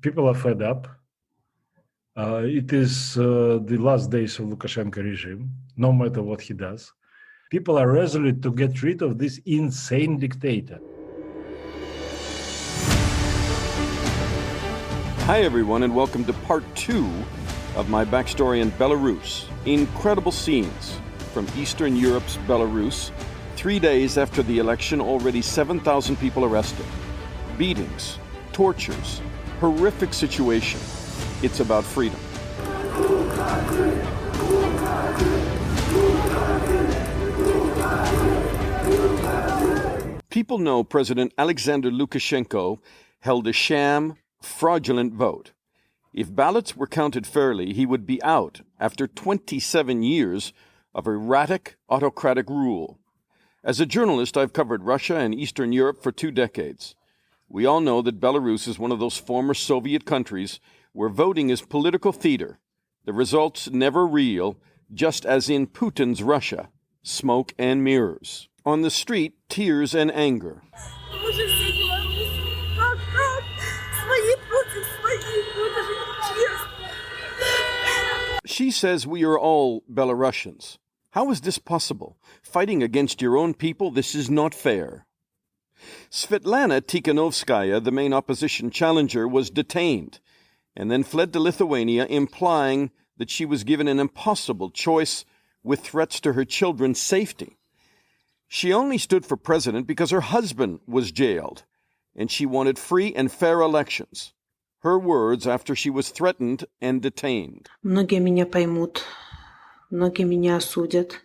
people are fed up. It is the last days of Lukashenko regime, no matter what he does. People are resolute to get rid of this insane dictator. Hi, everyone, and welcome to part 2 of my backstory in Belarus. Incredible scenes from Eastern Europe's Belarus. 3 days after the election, already 7,000 people arrested. Beatings, tortures, horrific situation. It's about freedom. People know President Alexander Lukashenko held a sham, fraudulent vote. If ballots were counted fairly, he would be out after 27 years of erratic, autocratic rule. As a journalist, I've covered Russia and Eastern Europe for 2 decades. We all know that Belarus is one of those former Soviet countries where voting is political theater, the results never real, just as in Putin's Russia, smoke and mirrors. On the street, tears and anger. She says we are all Belarusians. How is this possible? Fighting against your own people, this is not fair. Svetlana Tikhanovskaya, the main opposition challenger, was detained and then fled to Lithuania, implying that she was given an impossible choice with threats to her children's safety. She only stood for president because her husband was jailed, and she wanted free and fair elections. Her words after she was threatened and detained. Многие меня поймут, многие меня осудят,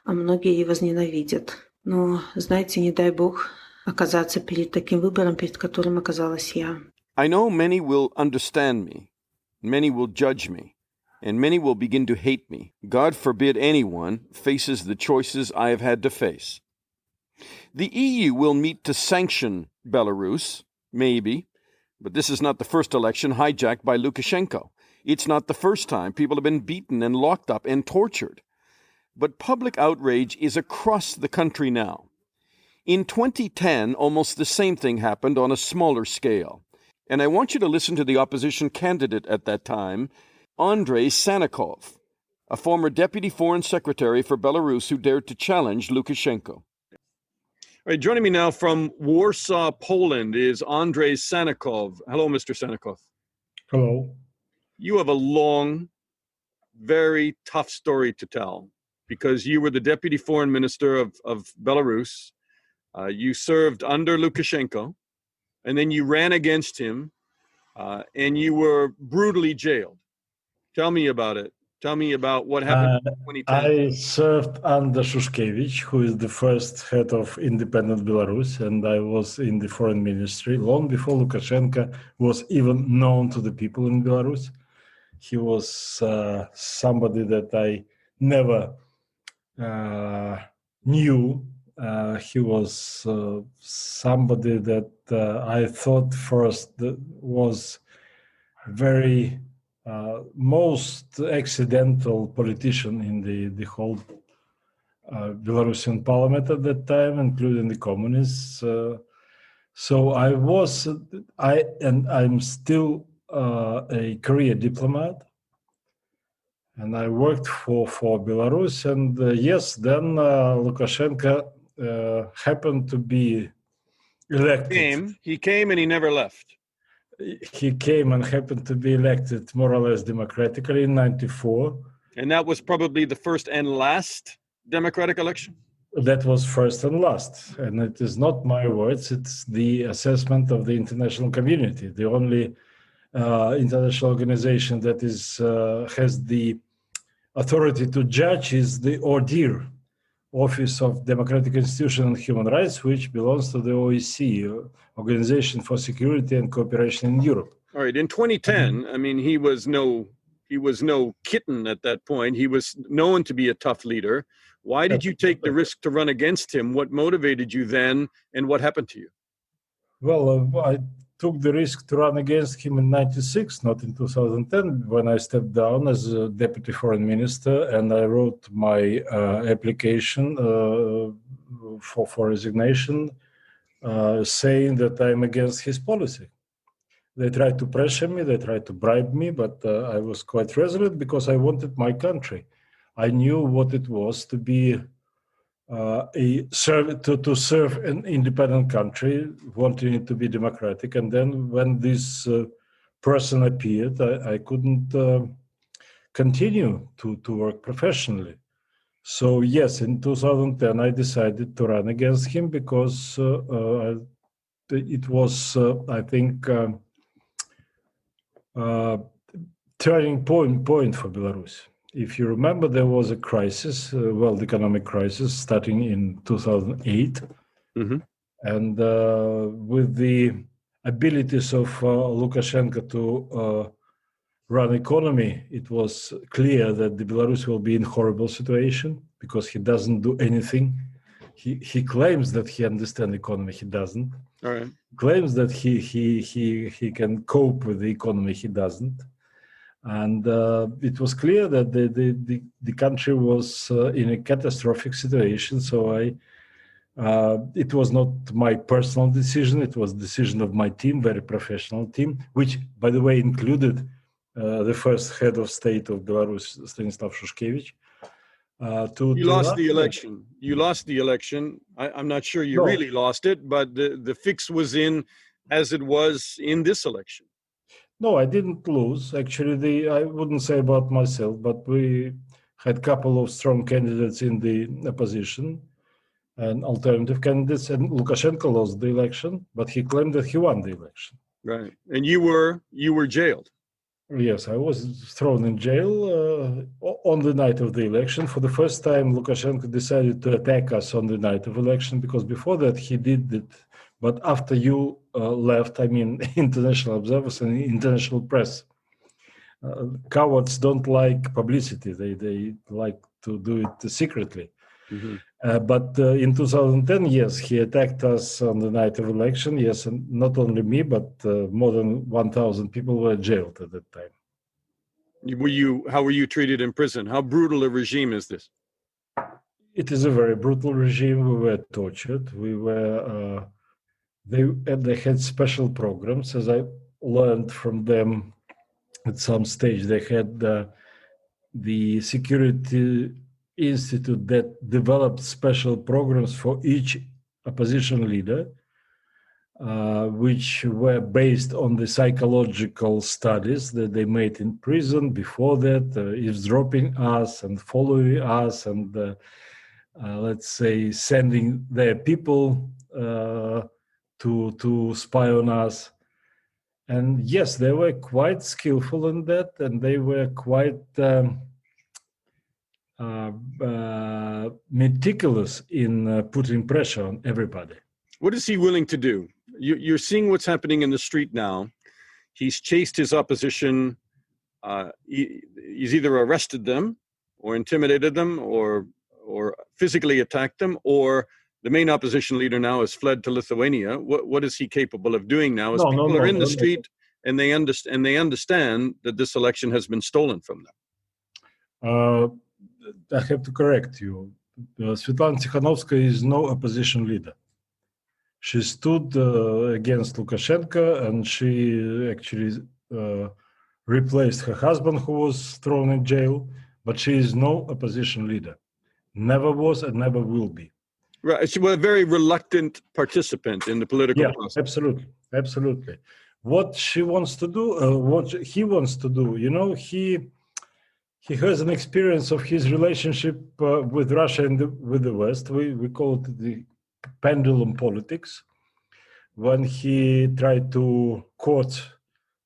а многие и возненавидят. Но, знаете, не дай Бог оказаться перед таким выбором, перед которым оказалась я. I know many will understand me, many will judge me, and many will begin to hate me. God forbid anyone faces the choices I have had to face. The EU will meet to sanction Belarus, maybe, but this is not the first election hijacked by Lukashenko. It's not the first time people have been beaten and locked up and tortured. But public outrage is across the country now. In 2010, almost the same thing happened on a smaller scale. And I want you to listen to the opposition candidate at that time, Andrei Sannikov, a former deputy foreign secretary for Belarus who dared to challenge Lukashenko. All right, joining me now from Warsaw, Poland, is Andrei Sannikov. Hello, Mr. Sannikov. Hello. You have a long, very tough story to tell because you were the deputy foreign minister of Belarus. You served under Lukashenko, and then you ran against him, and you were brutally jailed. Tell me about it. Tell me about what happened in 2010. I served under Shushkevich, who is the first head of independent Belarus, and I was in the foreign ministry long before Lukashenko was even known to the people in Belarus. He was somebody that I never knew. He was somebody that I thought first was very most accidental politician in the whole Belarusian parliament at that time, including the communists. So I'm still a career diplomat, and I worked for Belarus. And yes, then Lukashenko happened to be elected. He came and he never left. He came and happened to be elected more or less democratically in 1994. And that was probably the first and last democratic election? That was first and last. And it is not my words, it's the assessment of the international community. The only international organization that has the authority to judge is the ODIHR, Office of Democratic Institutions and Human Rights, which belongs to the OSCE, Organization for Security and Cooperation in Europe. All right. In 2010, I mean, he was no kitten at that point. He was known to be a tough leader. Why did you take the risk to run against him? What motivated you then, and what happened to you? Well, I took the risk to run against him in 1996, not in 2010, when I stepped down as a deputy foreign minister, and I wrote my application for resignation, saying that I'm against his policy. They tried to pressure me, they tried to bribe me, but I was quite resolute because I wanted my country. I knew what it was to be to serve an independent country, wanting it to be democratic. And then when this person appeared, I couldn't continue to work professionally. So yes, in 2010, I decided to run against him because it was, I think, turning point for Belarus. If you remember, there was a crisis, world economic crisis, starting in 2008. Mm-hmm. And with the abilities of Lukashenko to run economy, it was clear that the Belarus will be in horrible situation because he doesn't do anything. He claims that he understands economy, he doesn't. All right. Claims that he can cope with the economy, he doesn't. And it was clear that the country was in a catastrophic situation. So it was not my personal decision. It was the decision of my team, very professional team, which, by the way, included the first head of state of Belarus, Stanislav Shushkevich. You lost the election. You lost the election. I'm not sure you really lost it, but the fix was in as it was in this election. No, I didn't lose. Actually, I wouldn't say about myself, but we had a couple of strong candidates in the opposition and alternative candidates, and Lukashenko lost the election, but he claimed that he won the election. Right. And you were jailed. Yes, I was thrown in jail on the night of the election. For the first time, Lukashenko decided to attack us on the night of election, because before that he did it. But after you left, I mean, international observers and international press, cowards don't like publicity. They like to do it secretly. Mm-hmm. But in 2010, yes, he attacked us on the night of election. Yes, and not only me, but more than 1,000 people were jailed at that time. How were you treated in prison? How brutal a regime is this? It is a very brutal regime. We were tortured. We were. They had special programs, as I learned from them. At some stage, they had the security institute that developed special programs for each opposition leader, which were based on the psychological studies that they made in prison before that, eavesdropping us and following us and, let's say, sending their people to spy on us. And yes, they were quite skillful in that, and they were quite meticulous in putting pressure on everybody. What is he willing to do? You're seeing what's happening in the street now. He's chased his opposition. He's either arrested them or intimidated them or physically attacked them, or the main opposition leader now has fled to Lithuania. What is he capable of doing now? As people are in the street and they understand that this election has been stolen from them. I have to correct you. Svetlana Tikhanovskaya is no opposition leader. She stood against Lukashenko, and she actually replaced her husband, who was thrown in jail. But she is no opposition leader. Never was and never will be. Right. She was a very reluctant participant in the political process. Absolutely. What she wants to do, what he wants to do, he has an experience of his relationship with Russia and with the West. We call it the pendulum politics. When he tried to court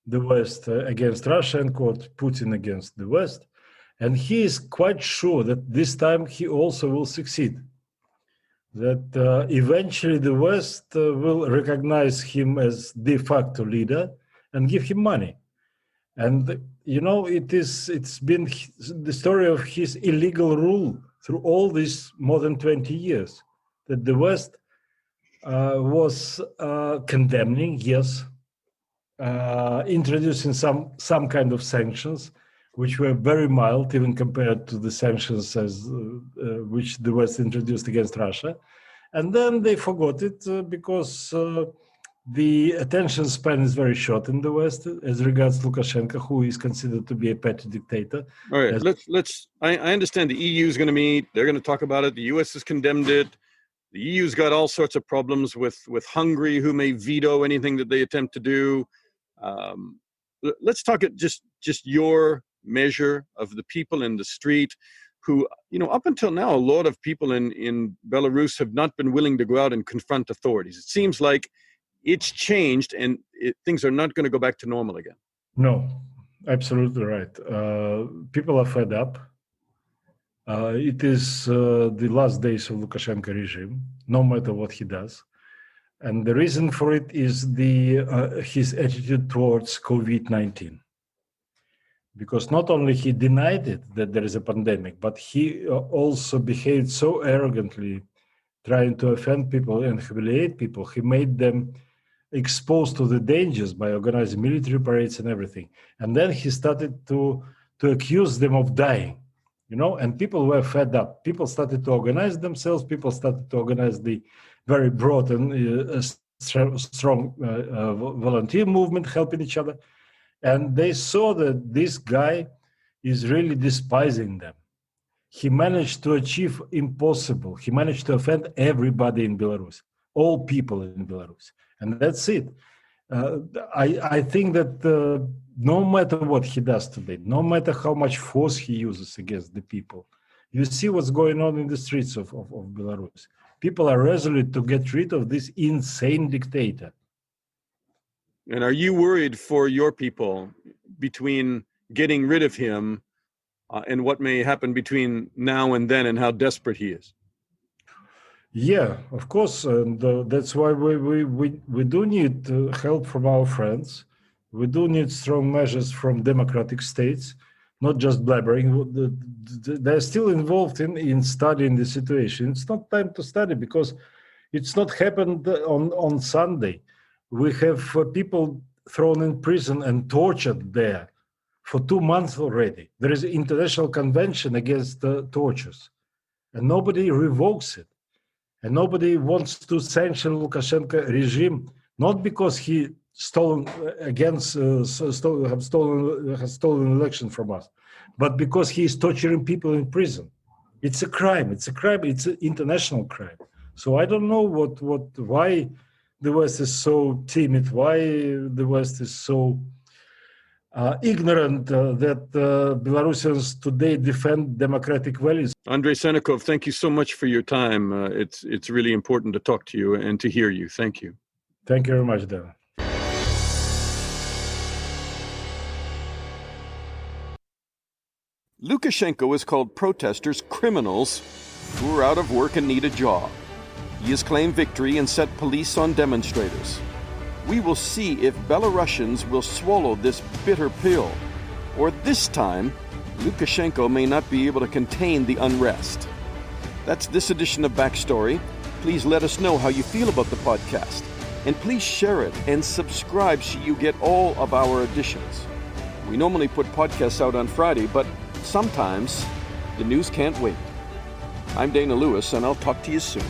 the West against Russia and court Putin against the West. And he is quite sure that this time he also will succeed. That eventually the West will recognize him as de facto leader and give him money. And, it's been the story of his illegal rule through all these more than 20 years, that the West was condemning, yes, introducing some kind of sanctions, which were very mild, even compared to the sanctions which the West introduced against Russia. And then they forgot it because the attention span is very short in the West as regards Lukashenko, who is considered to be a petty dictator. All right, I understand the EU is going to meet. They're going to talk about it. The US has condemned it. The EU's got all sorts of problems with Hungary, who may veto anything that they attempt to do. Let's talk at just your measure of the people in the street who, up until now, a lot of people in Belarus have not been willing to go out and confront authorities. It seems like it's changed and things are not going to go back to normal again. No, absolutely right. People are fed up. It is the last days of Lukashenko regime, no matter what he does. And the reason for it is his attitude towards COVID-19. Because not only he denied it, that there is a pandemic, but he also behaved so arrogantly, trying to offend people and humiliate people. He made them exposed to the dangers by organizing military parades and everything. And then he started to accuse them of dying. And people were fed up. People started to organize themselves. People started to organize the very broad and strong volunteer movement, helping each other. And they saw that this guy is really despising them. He managed to achieve impossible. He managed to offend everybody in Belarus, all people in Belarus. And that's it. I think that no matter what he does today, no matter how much force he uses against the people, you see what's going on in the streets of Belarus. People are resolute to get rid of this insane dictator. And are you worried for your people between getting rid of him and what may happen between now and then and how desperate he is? Yeah, of course, and that's why we do need help from our friends. We do need strong measures from democratic states, not just blabbering. They're still involved in studying the situation. It's not time to study because it's not happened on Sunday. We have people thrown in prison and tortured there for 2 months already. There is an international convention against tortures, and nobody revokes it. And nobody wants to sanction Lukashenko regime, not because he has stolen election from us, but because he is torturing people in prison. It's a crime. It's an international crime. So I don't know why the West is so timid, why the West is so ignorant that Belarusians today defend democratic values. Andrei Sannikov, thank you so much for your time. It's really important to talk to you and to hear you. Thank you. Thank you very much, Dan. Lukashenko has called protesters criminals who are out of work and need a job. He has claimed victory and set police on demonstrators. We will see if Belarusians will swallow this bitter pill, or this time, Lukashenko may not be able to contain the unrest. That's this edition of Backstory. Please let us know how you feel about the podcast, and please share it and subscribe so you get all of our editions. We normally put podcasts out on Friday, but sometimes the news can't wait. I'm Dana Lewis, and I'll talk to you soon.